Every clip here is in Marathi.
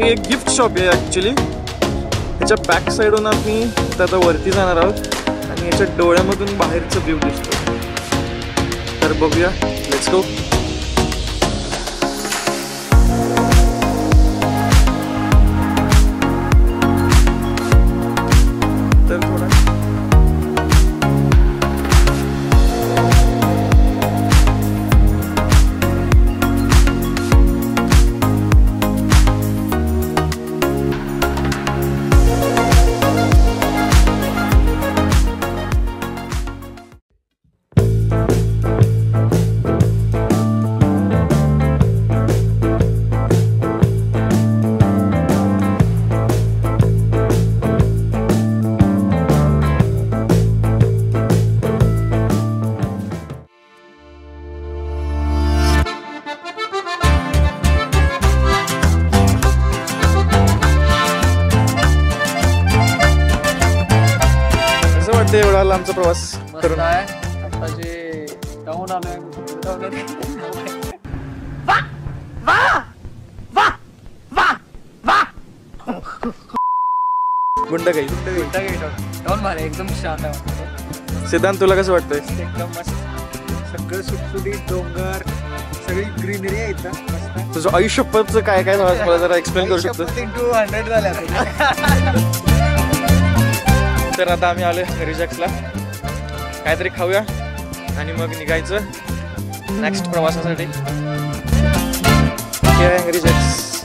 हे एक गिफ्ट शॉप आहे ॲक्च्युली. ह्याच्या बॅक साईडून आम्ही आता वरती जाणार आहोत आणि याच्या डोळ्यामधून बाहेरचं व्ह्यू दिसतो. तर बघूया, लेट्स गो. एवढा लांबचा प्रवास करून आता जे जाऊन आलोय गुंडगाई जाऊन मारे एकदम शांत आहे. सिद्धांत, तुला कसं वाटतंय? एकदम मस्त, सगळं सुटसुटीत, डोंगर, सगळी ग्रीनरी आहे इथं. तुझं आयुष्यपतचं काय काय झालं मला जरा एक्सप्लेन करू शकतो? 100 झाल्या. तर आता आम्ही आलोय हंगरी जॅक्सला. काहीतरी खाऊया आणि मग निघायचं नेक्स्ट प्रवासासाठी. हंगरी जॅक्स,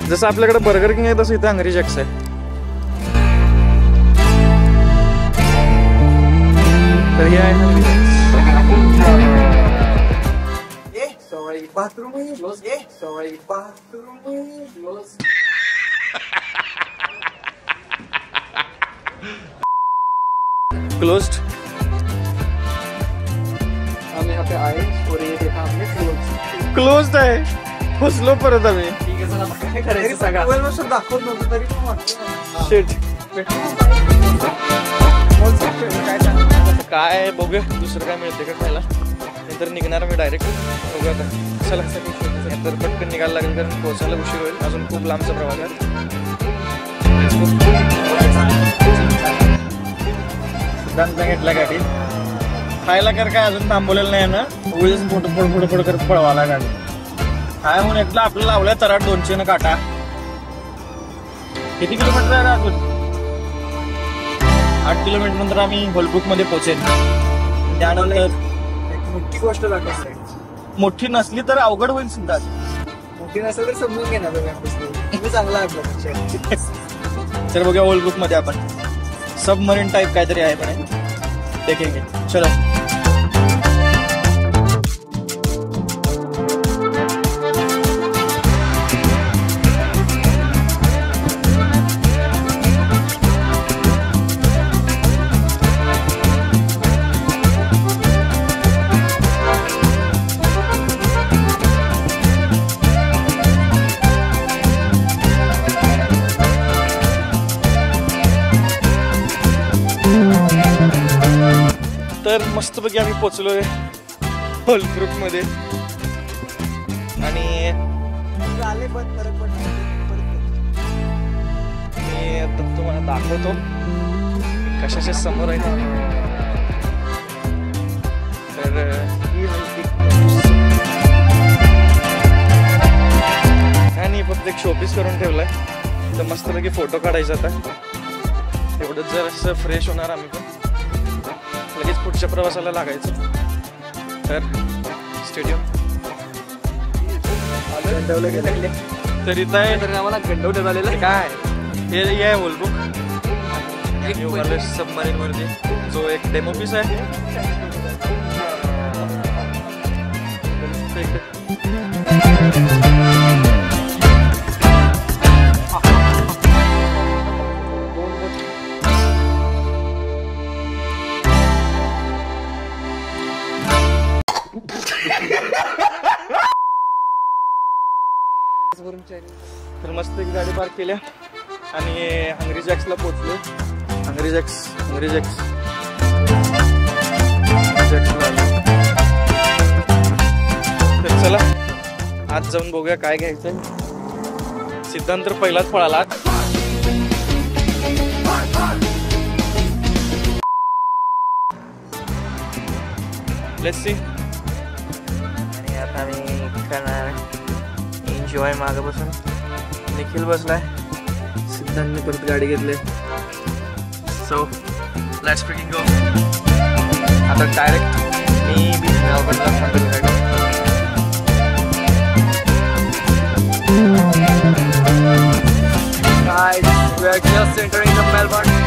जसं आपल्याकडे बर्गर किंग आहे तसं इथं हंगरी जॅक्स आहे. तर हे आहे हंगरी जॅक्स. क्लोज्ड. हम यहाँ पे आए और ये देखा हमने क्लोज्ड आहे. फसलो परत आम्ही. ठीक आहे, चला काय करायचं सगळं मोबाईल वर दाखवत नव्हतं तरी पण वाटतं शिट. काय बघूया दुसरं काय मिळते का खायला, नाहीतर निघणार मी डायरेक्ट. बघूया आता. चला तर पटकन निघायला लागेल कारण पोहोचायला उशीर होईल. अजून खूप लांबचा प्रवास आहे. सिद्धांत घेतला गाडी खायला कर, काय अजून थांबवलेलं नाही ना. उगीच फोटो करत पळवाला गाडी. काय म्हणून एकदा आपल्याला लावलाय तराट 200 न काटा. किती किलोमीटर आहे अजून? 8 किलोमीटर नंतर आम्ही होलबुक मध्ये पोहोचेल. त्यानंतर मोठी गोष्ट दाखवते. मोठी नसली तर अवघड होईल सुद्धा. मोठी नसेल तर समजून घेणार तुम्ही चांगला आहे. तर बघूया होलबुक मध्ये आपण सबमरीन टाइप काहीतरी आहे पण देखेंगे. चलो. तर मस्तपैकी आम्ही पोचलोय होलब्रुक मध्ये आणि मी आता तुम्हाला दाखवतो कशाच्या समोर आहे. तर आणि फक्त एक शोपीस करून ठेवलाय. तर मस्तपैकी फोटो काढायचा आता. एवढंच जर असं फ्रेश होणार आम्ही पण लगेच पुढच्या प्रवासाला लागायचं. तर स्टेडियम तर इथं आहे. तर आम्हाला गंडवण्यात आलेलं काय हे आहे होलबुक सबमरीन वरती जो एक डेमो पीस आहे. तर मस्त एक गाडी पार्क केल्या आणि हंगरी जॅक्सला पोहोचलो. हंगरी जॅक्स तर चला आज जाऊन बघूया काय घ्यायचंय. सिद्धांत तर पहिलाच पळाला. Let's see. आणि आता मी करणार एन्जॉय. मागे बसून निखिल बसलाय. सिद्धांतने परत गाडी घेतली. सो लेट्स फ्रिकिंग गो. आता डायरेक्ट मी बीच मेलबर्नला थांबेल. Guys, we are just entering the Melbourne.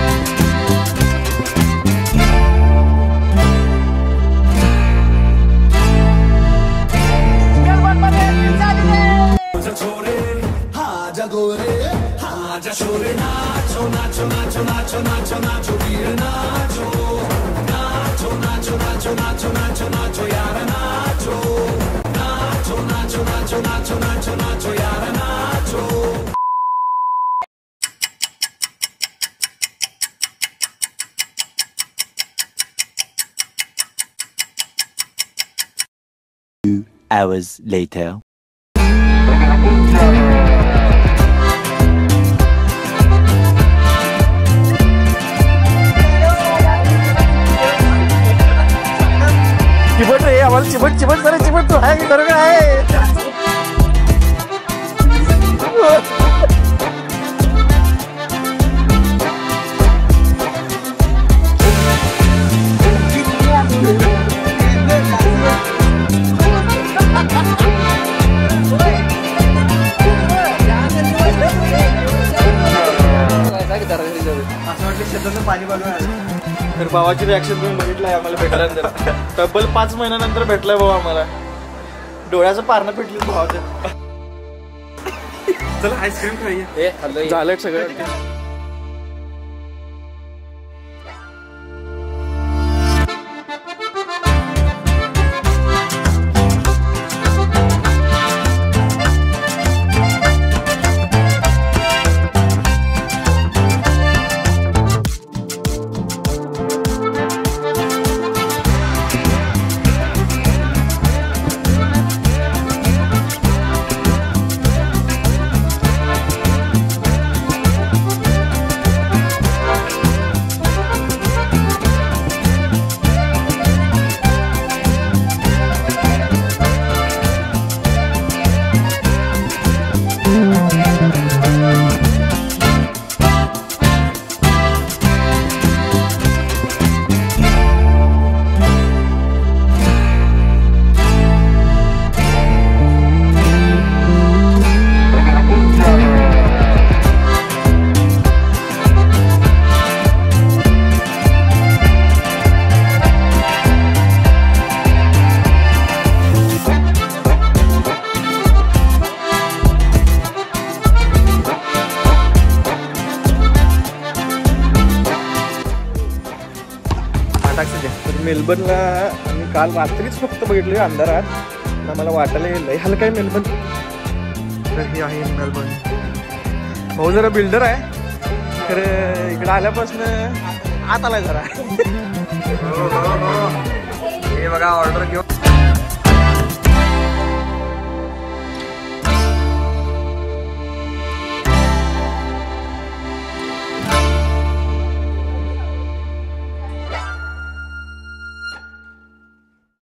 Hours later. चिबट रे आम्हाला चिबट चिबट जरा चिबट तो आहे बरोबर आहे. असं वाटलं शेताचं पाणी बघून. तर भावाची रिॲक्शन तुम्ही बघितलंय. आम्हाला भेटल्यानंतर तब्बल 5 महिन्यानंतर भेटलाय भाऊ आम्हाला. डोळ्याचं पारणं पेटली भावाचं. चला आईस्क्रीम खाऊया. झालंय सगळं. तर मेलबर्नला आम्ही काल रात्रीच फक्त बघितलं अंधारात. आम्हाला वाटायला लय हलका आहे मेलबर्न. तर हे आहे मेलबर्न. भाऊ जरा बिल्डर आहे तर इकडे आल्यापासून आत आलाय जरा. हे बघा ऑर्डर घेऊन